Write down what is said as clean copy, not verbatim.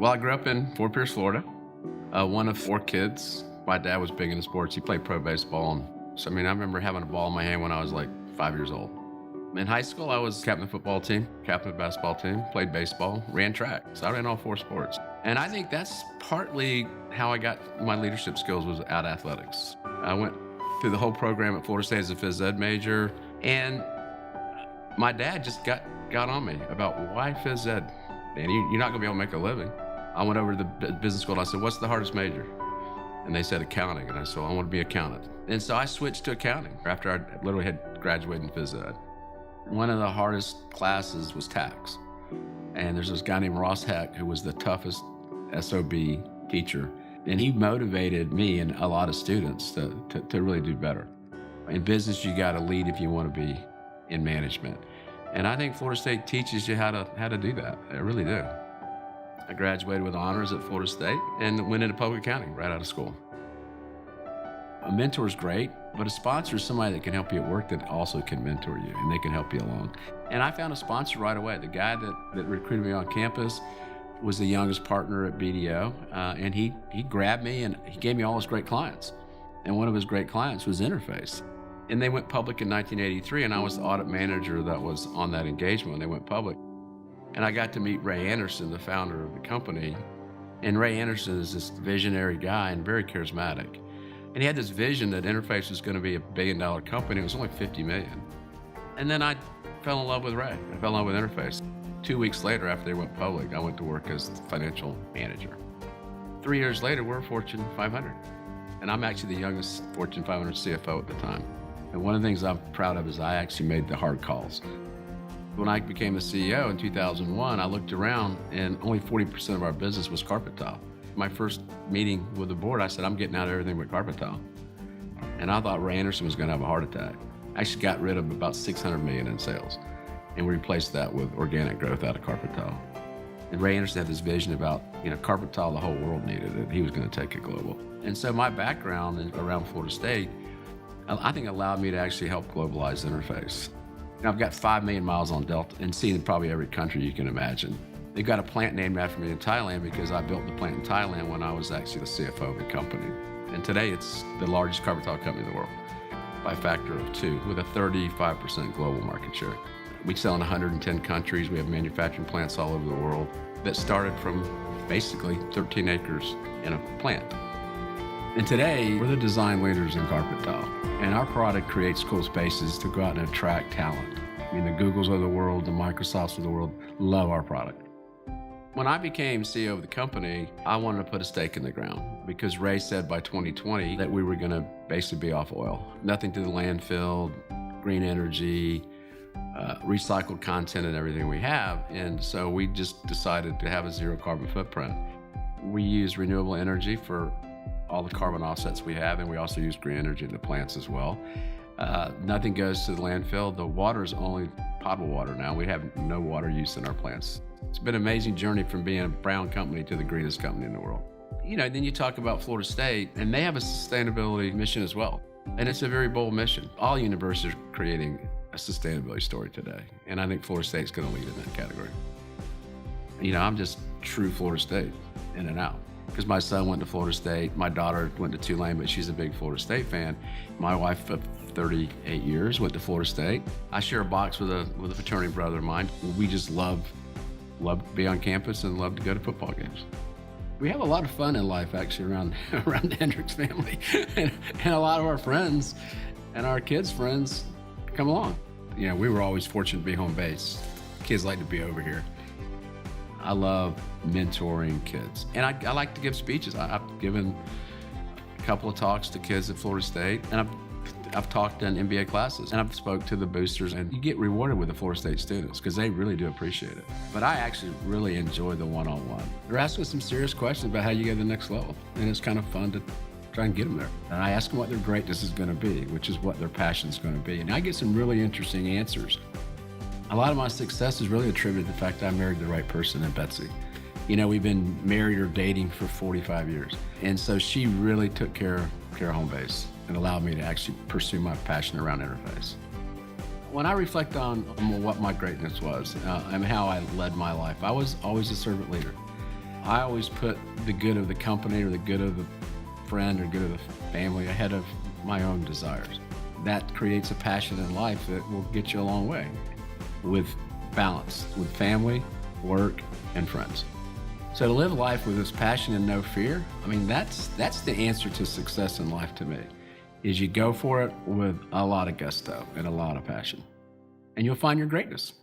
Well, I grew up in Fort Pierce, Florida, one of 4 kids. My dad was big into sports. He played pro baseball. I remember having a ball in my hand when I was like 5 years old. In high school, I was captain of the football team, captain of the basketball team, played baseball, ran track. So I ran all 4 sports. And I think that's partly how I got my leadership skills was out athletics. I went through the whole program at Florida State as a PhysEd major. And my dad just got on me about why PhysEd? And you're not gonna be able to make a living. I went over to the business school and I said, what's the hardest major? And they said accounting. And I said, well, I want to be an accountant. And so I switched to accounting after I literally had graduated in PhysEd. One of the hardest classes was tax. And there's this guy named Rosa who was the toughest SOB teacher. And he motivated me and a lot of students to really do better. In business, you got to lead if you want to be in management. And I think Florida State teaches you how to do that. They really do. I graduated with honors at Florida State and went into public accounting right out of school. A mentor is great, but a sponsor is somebody that can help you at work that also can mentor you and they can help you along. And I found a sponsor right away. The guy that recruited me on campus was the youngest partner at BDO, and he grabbed me and he gave me all his great clients. And one of his great clients was Interface. And they went public in 1983, and I was the audit manager that was on that engagement when they went public. And I got to meet Ray Anderson, the founder of the company. And Ray Anderson is this visionary guy and very charismatic. And he had this vision that Interface was going to be $1 billion company. It was only $50 million. And then I fell in love with Ray. I fell in love with Interface. 2 weeks later, after they went public, I went to work as the financial manager. 3 years later, we're Fortune 500. And I'm actually the youngest Fortune 500 CFO at the time. And one of the things I'm proud of is I actually made the hard calls. When I became the CEO in 2001, I looked around and only 40% of our business was carpet tile. My first meeting with the board, I said, I'm getting out of everything but carpet tile. And I thought Ray Anderson was going to have a heart attack. I actually got rid of about $600 million in sales. And we replaced that with organic growth out of carpet tile. And Ray Anderson had this vision about, carpet tile, the whole world needed it. He was going to take it global. And so my background around Florida State, I think allowed me to actually help globalize Interface. I've got 5 million miles on Delta and seen probably every country you can imagine. They've got a plant named after me in Thailand because I built the plant in Thailand when I was actually the CFO of the company. And today it's the largest carpet tile company in the world by a factor of 2 with a 35% global market share. We sell in 110 countries. We have manufacturing plants all over the world that started from basically 13 acres in a plant. And today, we're the design leaders in carpet tile. And our product creates cool spaces to go out and attract talent. The Googles of the world, the Microsofts of the world love our product. When I became CEO of the company, I wanted to put a stake in the ground because Ray said by 2020 that we were going to basically be off oil. Nothing to the landfill, green energy, recycled content and everything we have. And so we just decided to have a zero carbon footprint. We use renewable energy for all the carbon offsets we have, and we also use green energy in the plants as well. Nothing goes to the landfill. The water is only potable water now. We have no water use in our plants. It's been an amazing journey from being a brown company to the greenest company in the world. Then you talk about Florida State, and they have a sustainability mission as well. And it's a very bold mission. All universities are creating a sustainability story today, and I think Florida State's going to lead in that category. I'm just true Florida State, in and out. Because my son went to Florida State, my daughter went to Tulane, but she's a big Florida State fan. My wife of 38 years went to Florida State. I share a box with a fraternity brother of mine. We just love to be on campus and love to go to football games. We have a lot of fun in life actually around the Hendrix family. and a lot of our friends and our kids' friends come along. We were always fortunate to be home base. Kids like to be over here. I love mentoring kids. And I like to give speeches. I've given a couple of talks to kids at Florida State, and I've talked in MBA classes, and I've spoke to the boosters, and you get rewarded with the Florida State students because they really do appreciate it. But I actually really enjoy the one-on-one. They're asking some serious questions about how you go to the next level, and it's kind of fun to try and get them there. And I ask them what their greatness is going to be, which is what their passion is going to be. And I get some really interesting answers. A lot of my success is really attributed to the fact that I married the right person in Betsy. We've been married or dating for 45 years. And so she really took care of home base and allowed me to actually pursue my passion around Interface. When I reflect on what my greatness was and how I led my life, I was always a servant leader. I always put the good of the company or the good of the friend or good of the family ahead of my own desires. That creates a passion in life that will get you a long way with balance, with family, work, and friends. So to live life with this passion and no fear, I mean, that's the answer to success in life to me, is you go for it with a lot of gusto and a lot of passion, and you'll find your greatness.